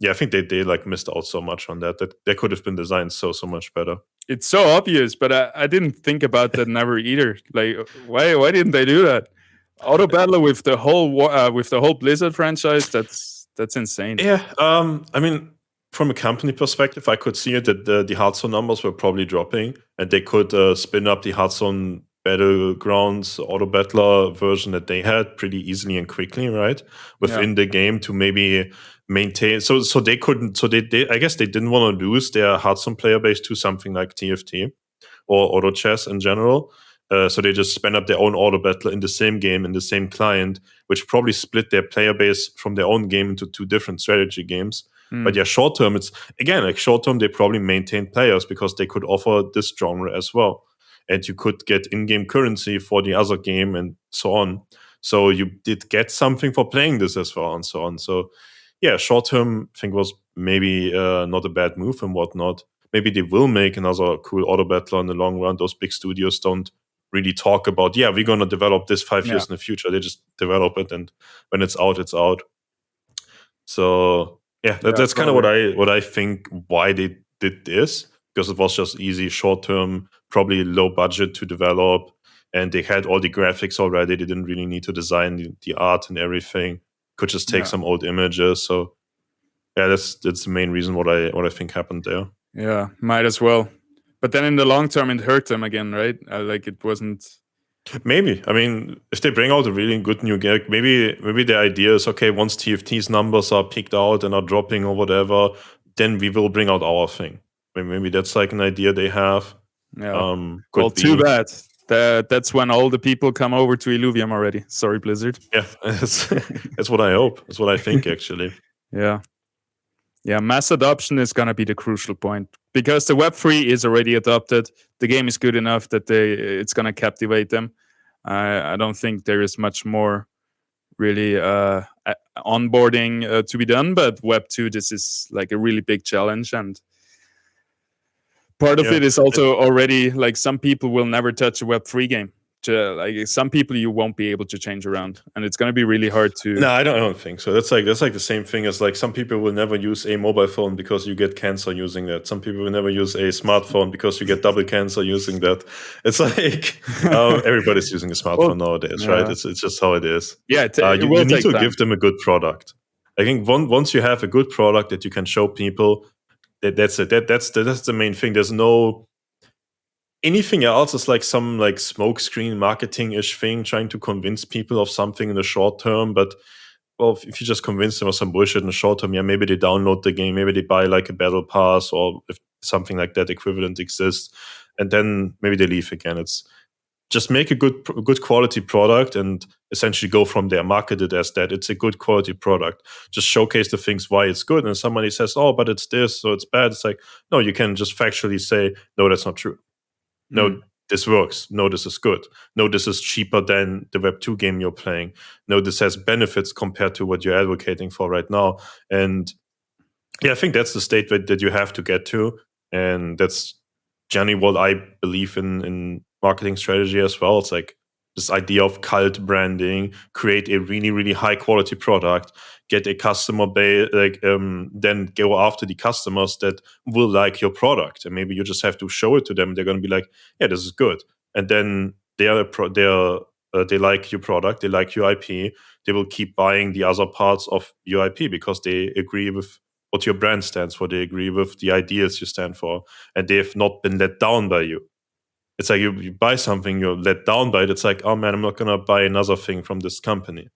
I think they like missed out so much on that could have been designed so much better. It's so obvious, but I didn't think about that never either. Like, why didn't they do that? Auto battler with the whole Blizzard franchise. That's insane. Yeah, I mean, from a company perspective, I could see it that the Hearthstone numbers were probably dropping, and they could spin up the Hearthstone Battlegrounds auto battler version that they had pretty easily and quickly, right? Within the game to maybe maintain. So they couldn't. So they I guess they didn't want to lose their Hearthstone player base to something like TFT or Auto Chess in general. So they just spin up their own auto battler in the same game, in the same client, which probably split their player base from their own game into two different strategy games. But yeah, short term, it's again like short term, they probably maintain players because they could offer this genre as well. And you could get in-game currency for the other game and so on. So you did get something for playing this as well and so on. So yeah, short term, I think was maybe not a bad move and whatnot. Maybe they will make another cool auto battler in the long run. Those big studios don't really talk about, we're going to develop this 5 years in the future. They just develop it, and when it's out, it's out. So yeah, that's kind of what I think why they did this, because it was just easy, short term, probably low budget to develop, and they had all the graphics already. They didn't really need to design the art and everything. Could just take some old images. So yeah, that's the main reason what I think happened there. Yeah, might as well. But then in the long term, it hurt them again, right? Like it wasn't. Maybe. I mean, if they bring out a really good new game, maybe the idea is, okay, once TFT's numbers are picked out and are dropping or whatever, then we will bring out our thing. Maybe that's like an idea they have. Yeah. Well, too bad. That's when all the people come over to Illuvium already. Sorry, Blizzard. Yeah, that's what I hope. That's what I think, actually. Yeah. Yeah, mass adoption is going to be the crucial point, because the Web3 is already adopted. The game is good enough that it's going to captivate them. I don't think there is much more really onboarding to be done, but Web2, this is like a really big challenge, and part of it is also already like some people will never touch a Web3 game. Like some people you won't be able to change around, and it's going to be really hard to. No, I don't think so. That's like the same thing as like some people will never use a mobile phone because you get cancer using that. Some people will never use a smartphone because you get double cancer using that. It's like everybody's using a smartphone nowadays, right? It's just how it is. Yeah, you need to give them a good product. I think once you have a good product that you can show people, that's it. That's the main thing. There's no. Anything else is like some like smokescreen marketing-ish thing, trying to convince people of something in the short term. But well, if you just convince them of some bullshit in the short term, maybe they download the game, maybe they buy like a battle pass, or if something like that equivalent exists, and then maybe they leave again. It's just make a good quality product and essentially go from there. Market it as that. It's a good quality product. Just showcase the things why it's good. And somebody says, "Oh, but it's this, so it's bad." It's like, no, you can just factually say, "No, that's not true. No, this works. No, this is good. No, this is cheaper than the Web2 game you're playing. No, this has benefits compared to what you're advocating for right now." And yeah, I think that's the state that you have to get to. And that's generally what I believe in marketing strategy as well. It's like this idea of cult branding, create a really, really high quality product, get a customer base, then go after the customers that will like your product. And maybe you just have to show it to them. They're going to be like, yeah, this is good. And then they like your product, they like your IP. They will keep buying the other parts of your IP because they agree with what your brand stands for. They agree with the ideas you stand for. And they have not been let down by you. It's like you buy something, you're let down by it. It's like, oh man, I'm not going to buy another thing from this company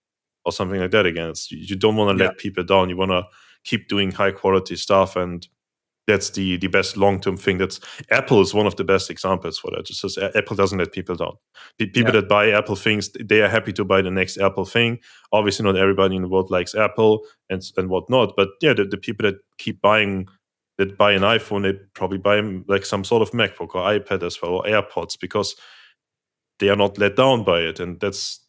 or something like that again. You don't want to let people down. You want to keep doing high quality stuff. And that's the best long-term thing. Apple is one of the best examples for that. Just Apple doesn't let people down. People that buy Apple things, they are happy to buy the next Apple thing. Obviously, not everybody in the world likes Apple and whatnot. But yeah, the people that keep buying, that buy an iPhone, they probably buy like some sort of MacBook or iPad as well, or AirPods, because they are not let down by it. And that's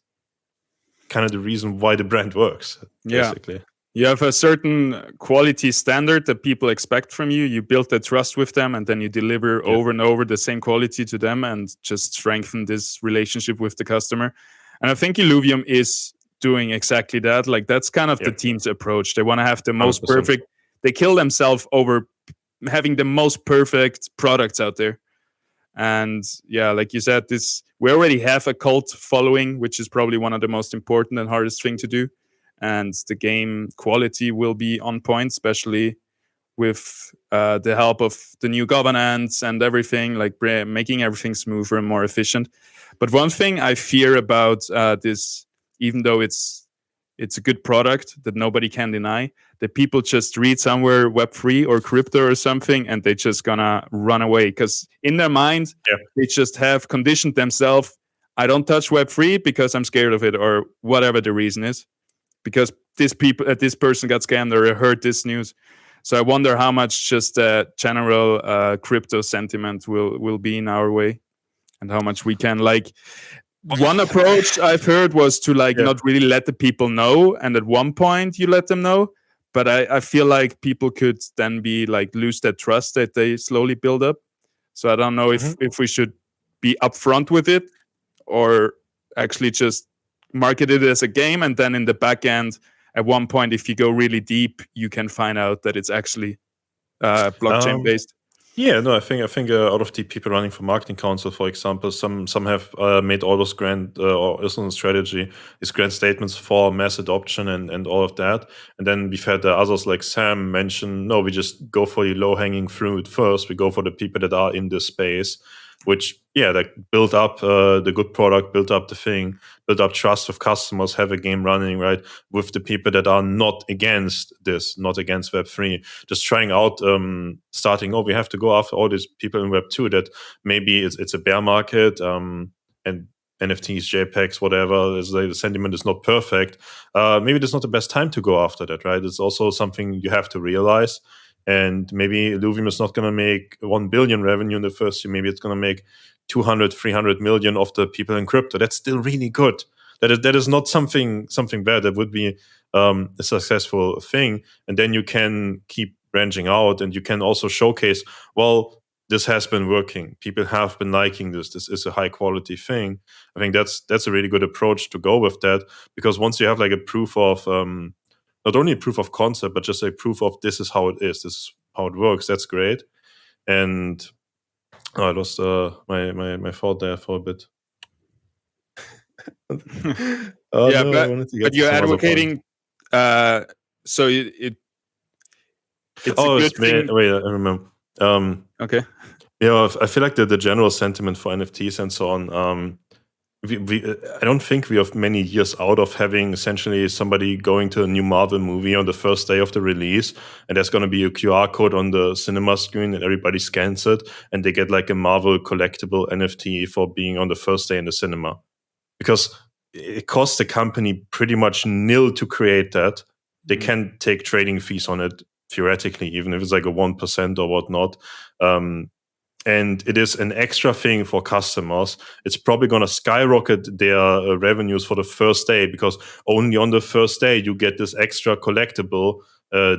kind of the reason why the brand works, basically. You have a certain quality standard that people expect from you. You build that trust with them, and then you deliver over and over the same quality to them and just strengthen this relationship with the customer. And I think Illuvium is doing exactly that. Like that's kind of the team's approach. They want to have the most 100%. perfect they kill themselves over having the most perfect products out there. And yeah, like you said, we already have a cult following, which is probably one of the most important and hardest thing to do. And the game quality will be on point, especially with the help of the new governance and everything, like making everything smoother and more efficient. But one thing I fear about this, even though it's a good product that nobody can deny, that people just read somewhere Web3 or crypto or something and they just gonna run away, because in their mind they just have conditioned themselves, I don't touch Web3 because I'm scared of it, or whatever the reason is, because this person got scammed or heard this news. So I wonder how much just general crypto sentiment will be in our way, and how much we can like. One approach I've heard was to not really let the people know, and at one point you let them know. But I feel like people could then be lose that trust that they slowly build up. So I don't know if we should be upfront with it, or actually just market it as a game, and then in the back end, at one point, if you go really deep, you can find out that it's actually blockchain based. Yeah, no, I think out of the people running for marketing council, for example, some have made all those grand or is on strategy, is grand statements for mass adoption and all of that. And then we've had others like Sam mention, no, we just go for the low hanging fruit first. We go for the people that are in this space, which build up the good product, build up the thing, build up trust with customers, have a game running, right? With the people that are not against this, not against Web3, just trying out, starting, we have to go after all these people in Web2 that maybe it's a bear market, and NFTs, JPEGs, whatever, the sentiment is not perfect. Maybe that's not the best time to go after that, right? It's also something you have to realize. And maybe Illuvium is not going to make 1 billion revenue in the first year. Maybe it's going to make 200, 300 million of the people in crypto. That's still really good. That is not something bad. That would be a successful thing. And then you can keep branching out, and you can also showcase, well, this has been working. People have been liking this. This is a high quality thing. I think that's a really good approach to go with that, because once you have a proof of not only a proof of concept, but just a proof of this is how it is, this is how it works. That's great. And I lost my thought there for a bit. But you're advocating. So it's a good thing. Wait, I remember. Okay. Yeah, I feel like the general sentiment for NFTs and so on. I don't think we are many years out of having essentially somebody going to a new Marvel movie on the first day of the release, and there's going to be a QR code on the cinema screen, and everybody scans it, and they get a Marvel collectible NFT for being on the first day in the cinema. Because it costs the company pretty much nil to create that. They can take trading fees on it, theoretically, even if it's a 1% or whatnot. And it is an extra thing for customers. It's probably going to skyrocket their revenues for the first day, because only on the first day you get this extra collectible,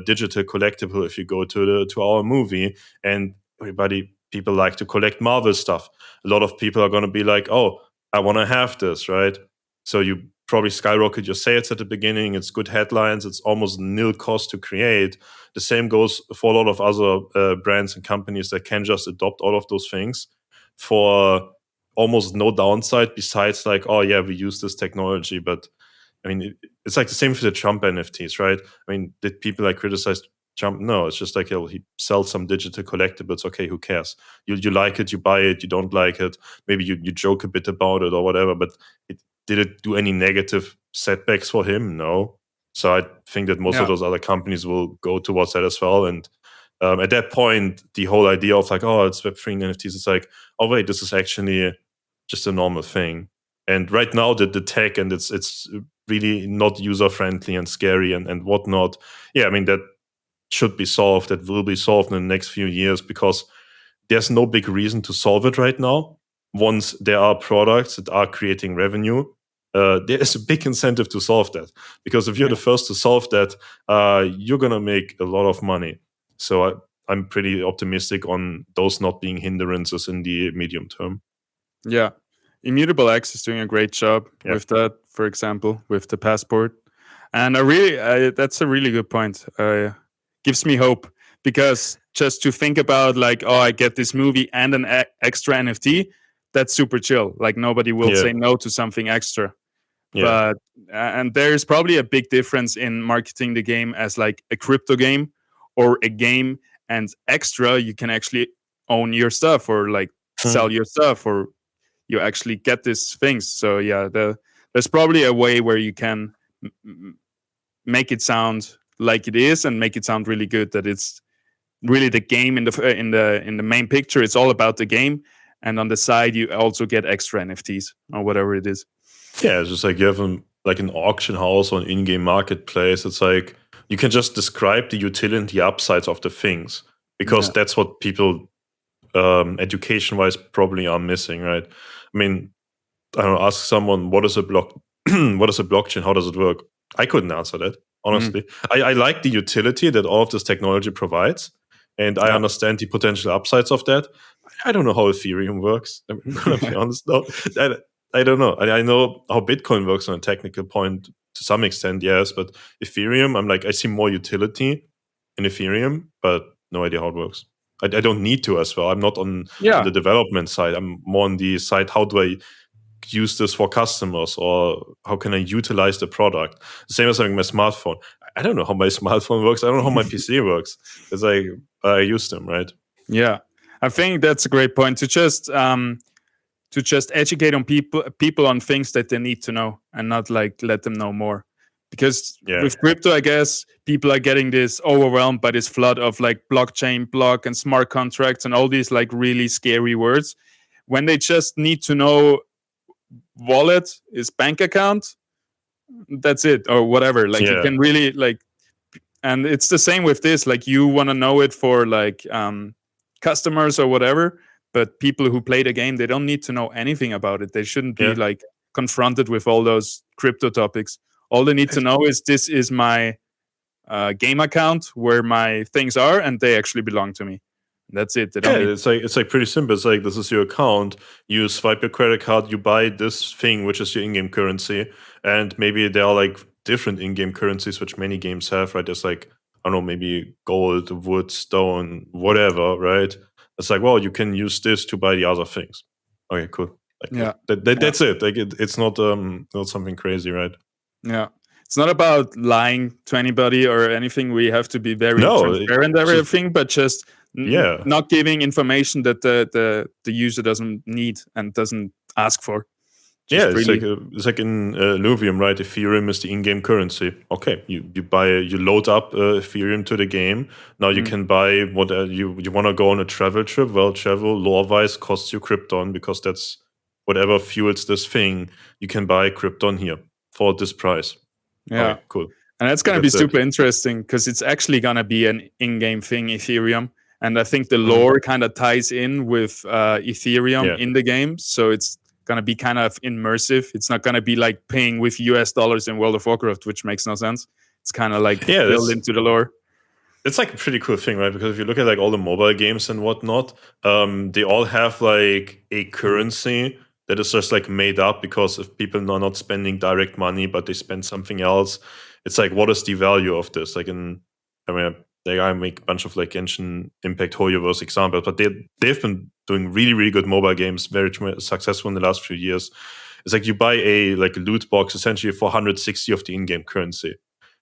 digital collectible if you go to our movie. And people like to collect Marvel stuff. A lot of people are going to be like, oh, I want to have this, right? So you probably skyrocket your sales at the beginning. It's good headlines. It's almost nil cost to create. The same goes for a lot of other brands and companies that can just adopt all of those things for almost no downside besides we use this technology. But I mean, it's the same for the Trump NFTs, right? I mean, did people criticize Trump? No, it's just he sells some digital collectibles. Okay, who cares? You like it, you buy it. You don't like it, maybe you joke a bit about it or whatever. But did it do any negative setbacks for him? No. So I think that most of those other companies will go towards that as well. And at that point, the whole idea of it's Web3 NFTs, it's oh wait, this is actually just a normal thing. And right now, the tech, and it's really not user friendly and scary and whatnot. Yeah, I mean, that should be solved. That will be solved in the next few years, because there's no big reason to solve it right now. Once there are products that are creating revenue, there is a big incentive to solve that. Because if you're the first to solve that, you're going to make a lot of money. So I'm pretty optimistic on those not being hindrances in the medium term. Yeah. Immutable X is doing a great job with that, for example, with the passport. And that's a really good point. gives me hope, because just to think about like, oh, I get this movie and an extra NFT, that's super chill. Like nobody will say no to something extra. But and there's probably a big difference in marketing the game as like a crypto game or a game, and extra you can actually own your stuff or like sell your stuff, or you actually get these things. So yeah, there's probably a way where you can make it sound like it is and make it sound really good, that it's really the game in the main picture. It's all about the game, and on the side you also get extra NFTs or whatever it is. Yeah, it's just like you have an auction house or an in-game marketplace. It's like you can just describe the utility and the upsides of the things, because that's what people education-wise probably are missing, right? I mean, I don't know, ask someone what is a what is a blockchain, how does it work? I couldn't answer that, honestly. I like the utility that all of this technology provides, and I understand the potential upsides of that. I don't know how Ethereum works. I'm gonna be honest. No, I don't know. I know how Bitcoin works on a technical point to some extent, yes, but Ethereum, I'm like, I see more utility in Ethereum, but no idea how it works. I don't need to as well. I'm not on the development side. I'm more on the side, how do I use this for customers, or how can I utilize the product? Same as having my smartphone. I don't know how my smartphone works. I don't know how my PC works. It's like I use them, right? Yeah, I think that's a great point, to just educate on people on things that they need to know, and not like let them know more. Because with crypto, I guess people are getting this overwhelmed by this flood of like blockchain, block, and smart contracts, and all these like really scary words, when they just need to know wallet is bank account, that's it, or whatever. Like you can really like, and it's the same with this. Like you want to know it for like customers or whatever, but people who play the game, they don't need to know anything about it. They shouldn't be like confronted with all those crypto topics. All they need to know is this is my game account where my things are, and they actually belong to me. That's it. They don't need it's like pretty simple. It's like, this is your account. You swipe your credit card. You buy this thing, which is your in-game currency, and maybe there are like different in-game currencies which many games have, right? There's like, I don't know, maybe gold, wood, stone, whatever, right? It's like, well, you can use this to buy the other things. Okay, cool. Like, that's it. Like it's not something crazy, right? Yeah. It's not about lying to anybody or anything. We have to be very transparent, everything, but just not giving information that the user doesn't need and doesn't ask for. Just it's like in Illuvium, right? Ethereum is the in-game currency. Okay, you load up Ethereum to the game. Now you can buy what you want to go on a travel trip. Well, travel lore-wise costs you Krypton, because that's whatever fuels this thing. You can buy Krypton here for this price. Yeah, okay, cool. And that's going to be super interesting, because it's actually going to be an in-game thing, Ethereum. And I think the lore kind of ties in with Ethereum in the game. So it's going to be kind of immersive. It's not going to be like paying with US dollars in World of Warcraft, which makes no sense. It's kind of like built into the lore. It's like a pretty cool thing, right? Because if you look at like all the mobile games and whatnot, they all have like a currency that is just like made up, because if people are not spending direct money, but they spend something else, it's like, what is the value of this? Like I make a bunch of like Genshin Impact Hoyoverse examples, but they've been doing really, really good mobile games, very successful in the last few years. It's like you buy a loot box essentially for 160 of the in-game currency,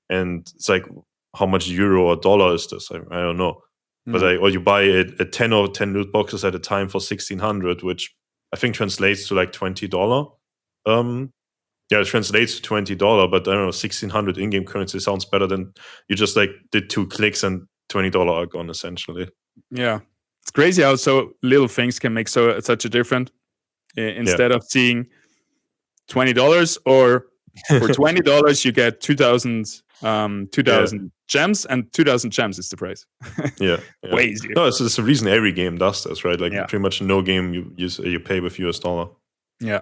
and it's like, how much euro or dollar is this? I don't know, but or you buy a 10 or 10 loot boxes at a time for 1,600, which I think translates to like $20. It translates to $20, but I don't know, 1,600 in-game currency sounds better than you just like did 2 clicks and $20 are gone essentially. Yeah, it's crazy how so little things can make such a difference. Instead of seeing $20, or for $20 you get 2,000 gems, and 2,000 gems is the price. Way easier. No, it's the reason every game does this, right? Like pretty much no game you pay with US dollar. Yeah.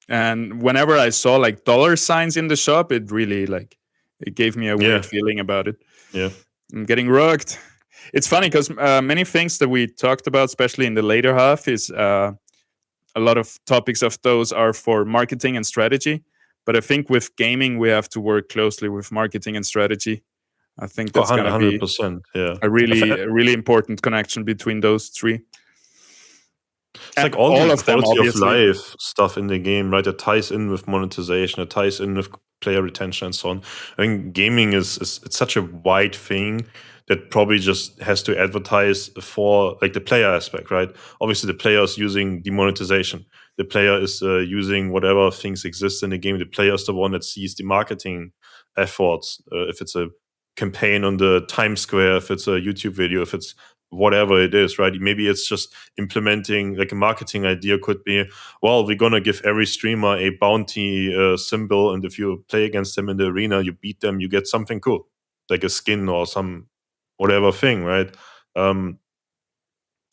And whenever I saw like dollar signs in the shop, it really like it gave me a weird feeling about it. Yeah, I'm getting rugged. It's funny because many things that we talked about, especially in the later half, is a lot of topics of those are for marketing and strategy. But I think with gaming, we have to work closely with marketing and strategy. I think that's going to be 100%. Yeah, a really important connection between those three. It's like all the quality of life stuff in the game, right? It ties in with monetization, it ties in with player retention and so on. I mean, gaming is it's such a wide thing that probably just has to advertise for like the player aspect, right? Obviously, the player is using demonetization. The player is using whatever things exist in the game. The player is the one that sees the marketing efforts. If it's a campaign on the Times Square, if it's a YouTube video, if it's whatever it is, right? Maybe it's just implementing like a marketing idea could be, well, we're going to give every streamer a bounty symbol. And if you play against them in the arena, you beat them, you get something cool, like a skin or some whatever thing, right?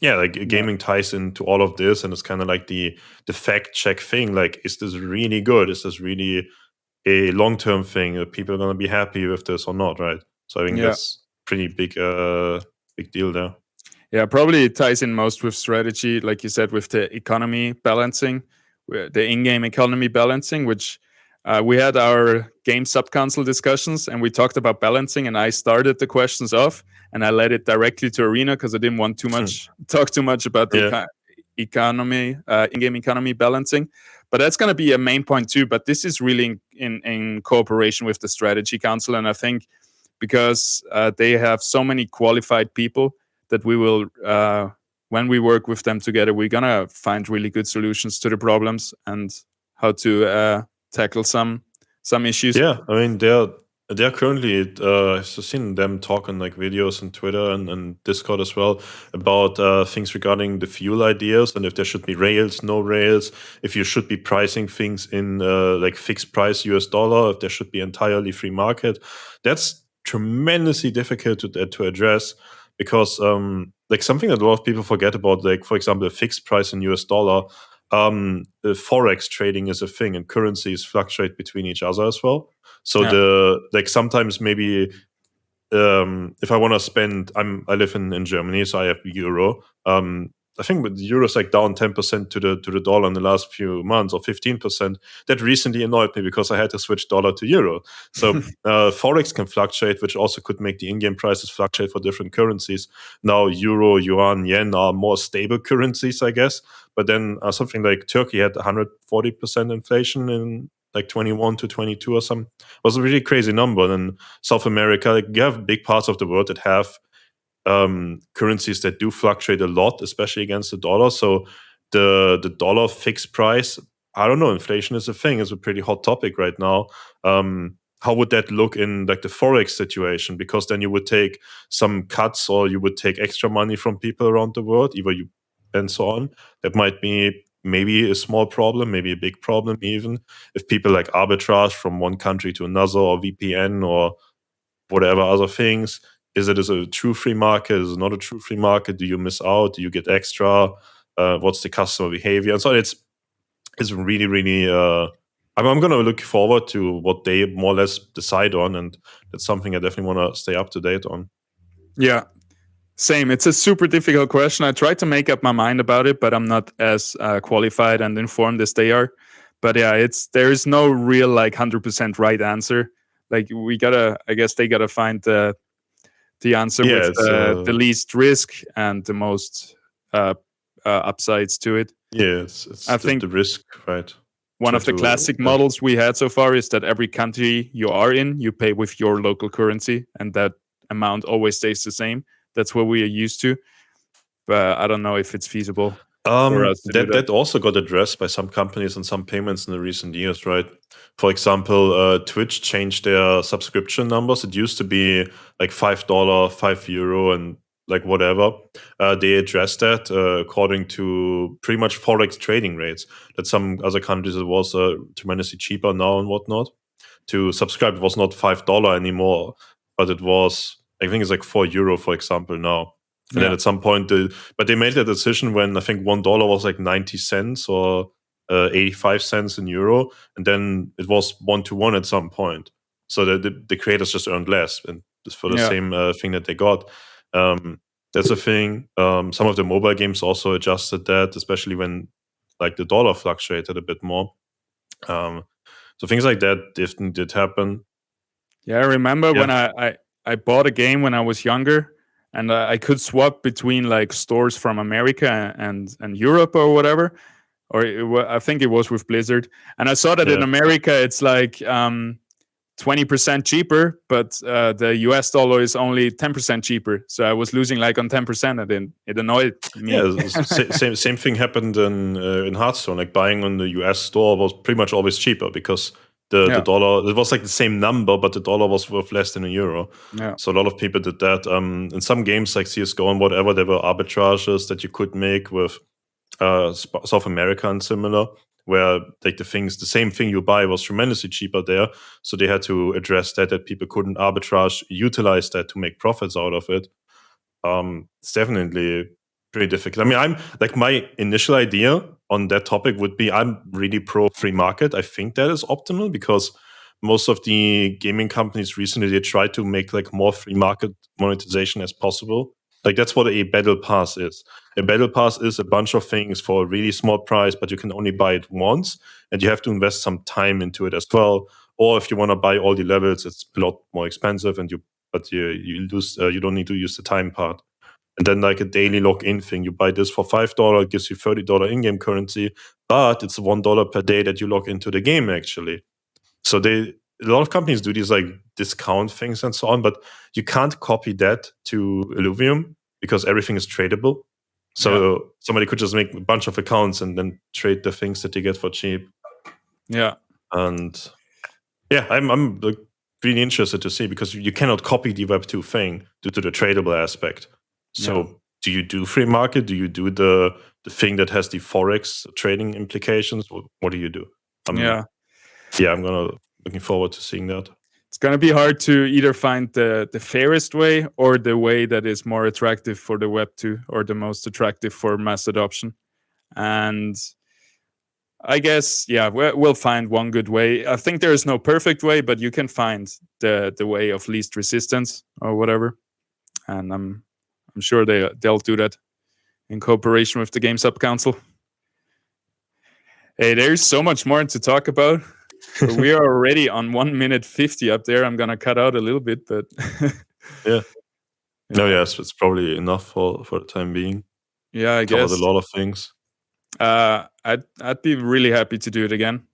Gaming ties into all of this. And it's kind of like the fact check thing. Like, is this really good? Is this really a long-term thing? Are people going to be happy with this or not, right? So I think that's pretty big deal there. Yeah, probably it ties in most with strategy, like you said, with the economy balancing, the in-game economy balancing, which we had our Game Sub-Council discussions, and we talked about balancing, and I started the questions off, and I led it directly to Arena because I didn't want talk too much about the economy, in-game economy balancing. But that's going to be a main point too. But this is really in cooperation with the Strategy Council, and I think because they have so many qualified people that we will, when we work with them together, we're gonna find really good solutions to the problems and how to tackle some issues. Yeah, I mean they're currently I've seen them talk on like videos on Twitter and Discord as well about things regarding the fuel ideas and if there should be rails, no rails, if you should be pricing things in like fixed price US dollar, if there should be entirely free market. That's tremendously difficult to address. Because like something that a lot of people forget about, like for example, a fixed price in US dollar, forex trading is a thing, and currencies fluctuate between each other as well. So sometimes maybe if I want to spend, I live in Germany, so I have euro. I think the euro is like down 10% to the dollar in the last few months, or 15%. That recently annoyed me because I had to switch dollar to euro. So forex can fluctuate, which also could make the in-game prices fluctuate for different currencies. Now euro, yuan, yen are more stable currencies, I guess. But then something like Turkey had 140% inflation in like 21 to 22 or something. It was a really crazy number. And South America, like, you have big parts of the world that have currencies that do fluctuate a lot, especially against the dollar. So the dollar fixed price, I don't know, inflation is a thing. It's a pretty hot topic right now. How would that look in like the forex situation? Because then you would take some cuts or you would take extra money from people around the world, and so on. That might be maybe a small problem, maybe a big problem even. If people like arbitrage from one country to another, or VPN or whatever other things. Is it a true free market? Is it not a true free market? Do you miss out? Do you get extra? What's the customer behavior? And so it's really, really. I'm going to look forward to what they more or less decide on, and that's something I definitely want to stay up to date on. Yeah, same. It's a super difficult question. I tried to make up my mind about it, but I'm not as qualified and informed as they are. But yeah, there is no real like 100% right answer. Like I guess they gotta find the answer with the least risk and the most upsides to it. Yeah, I think the risk, right? One of the classic models we had so far is that every country you are in, you pay with your local currency, and that amount always stays the same. That's what we are used to. But I don't know if it's feasible. That also got addressed by some companies and some payments in the recent years, right? For example, Twitch changed their subscription numbers. It used to be like $5, €5, and like whatever. They addressed that according to pretty much forex trading rates. That some other countries it was tremendously cheaper now and whatnot. To subscribe, it was not $5 anymore, but it was, I think it's like €4, for example, now. And then at some point, but they made a decision when I think $1 was like 90 cents or 85 cents in euro, and then it was 1-to-1 at some point. So the creators just earned less, and just for the same thing that they got. That's a thing. Some of the mobile games also adjusted that, especially when like the dollar fluctuated a bit more. So things like that did happen. Yeah, I remember when I I bought a game when I was younger, and I could swap between like stores from America and Europe or whatever. Or I think it was with Blizzard, and I saw that in America it's like 20% cheaper, but the US dollar is only 10% cheaper. So I was losing like on 10%, and it annoyed me. Yeah, same thing happened in Hearthstone. Like buying on the US store was pretty much always cheaper because the dollar, it was like the same number, but the dollar was worth less than a euro. Yeah. So a lot of people did that. In some games like CSGO and whatever, there were arbitrages that you could make with South America and similar, where like the same thing you buy was tremendously cheaper there. So they had to address that people couldn't arbitrage, utilize that to make profits out of it. It's definitely pretty difficult. I mean, I'm like, my initial idea on that topic would be I'm really pro free market. I think that is optimal because most of the gaming companies recently, they try to make like more free market monetization as possible. Like that's what a battle pass is. A battle pass is a bunch of things for a really small price, but you can only buy it once, and you have to invest some time into it as well. Or if you want to buy all the levels, it's a lot more expensive, and you lose. You don't need to use the time part. And then like a daily login thing, you buy this for $5, it gives you $30 in-game currency, but it's $1 per day that you log into the game actually. So a lot of companies do these like discount things and so on, but you can't copy that to Illuvium because everything is tradable. So somebody could just make a bunch of accounts and then trade the things that they get for cheap. Yeah. And yeah, I'm like really interested to see, because you cannot copy the Web2 thing due to the tradable aspect. So do you do free market? Do you do the thing that has the Forex trading implications? What do you do? I'm looking forward to seeing that. It's gonna be hard to either find the fairest way or the way that is more attractive for the Web2 or the most attractive for mass adoption. And I guess, we'll find one good way. I think there is no perfect way, but you can find the way of least resistance or whatever. And I'm sure they'll do that in cooperation with the Game Sub-Council. Hey, there's so much more to talk about. We are already on 1 minute 50 up there. I'm gonna cut out a little bit, but yes, it's probably enough for the time being. Yeah, I guess covered a lot of things. I'd be really happy to do it again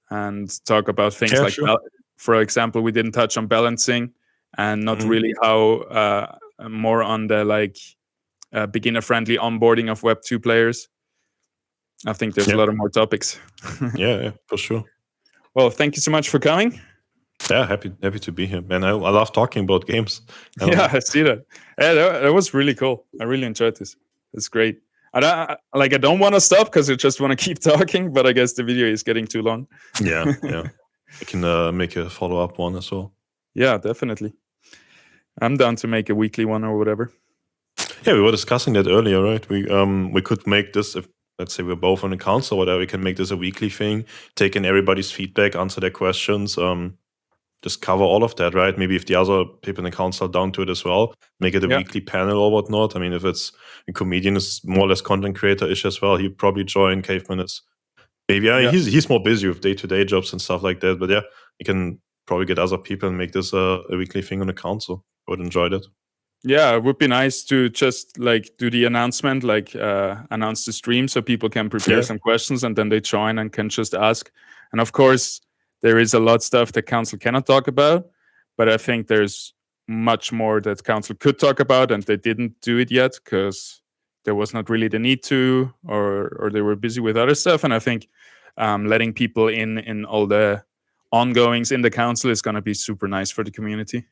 and talk about things like, for example, we didn't touch on balancing and not really how more on the like beginner-friendly onboarding of Web2 players. I think there's a lot of more topics. yeah, for sure. Well, thank you so much for coming. Yeah, happy to be here, man. I love talking about games. I see that. Yeah, that was really cool. I really enjoyed this. It's great. I don't want to stop because I just want to keep talking, but I guess the video is getting too long. Yeah. I can make a follow-up one as well. Yeah, definitely. I'm down to make a weekly one or whatever. Yeah, we were discussing that earlier, right? We could make this, if let's say we're both on the council or whatever, we can make this a weekly thing, take in everybody's feedback, answer their questions, just cover all of that, right? Maybe if the other people in the council are down to it as well, make it a weekly panel or whatnot. I mean, if it's a comedian is more or less content creator-ish as well, he'd probably join. Caveman is maybe he's more busy with day-to-day jobs and stuff like that. But yeah, you can probably get other people and make this a weekly thing on the council. I would enjoy that. Yeah, it would be nice to just like do the announcement, like announce the stream so people can prepare some questions and then they join and can just ask. And of course, there is a lot of stuff that council cannot talk about, but I think there's much more that council could talk about and they didn't do it yet because there was not really the need to, or they were busy with other stuff. And I think letting people in all the ongoings in the council is going to be super nice for the community.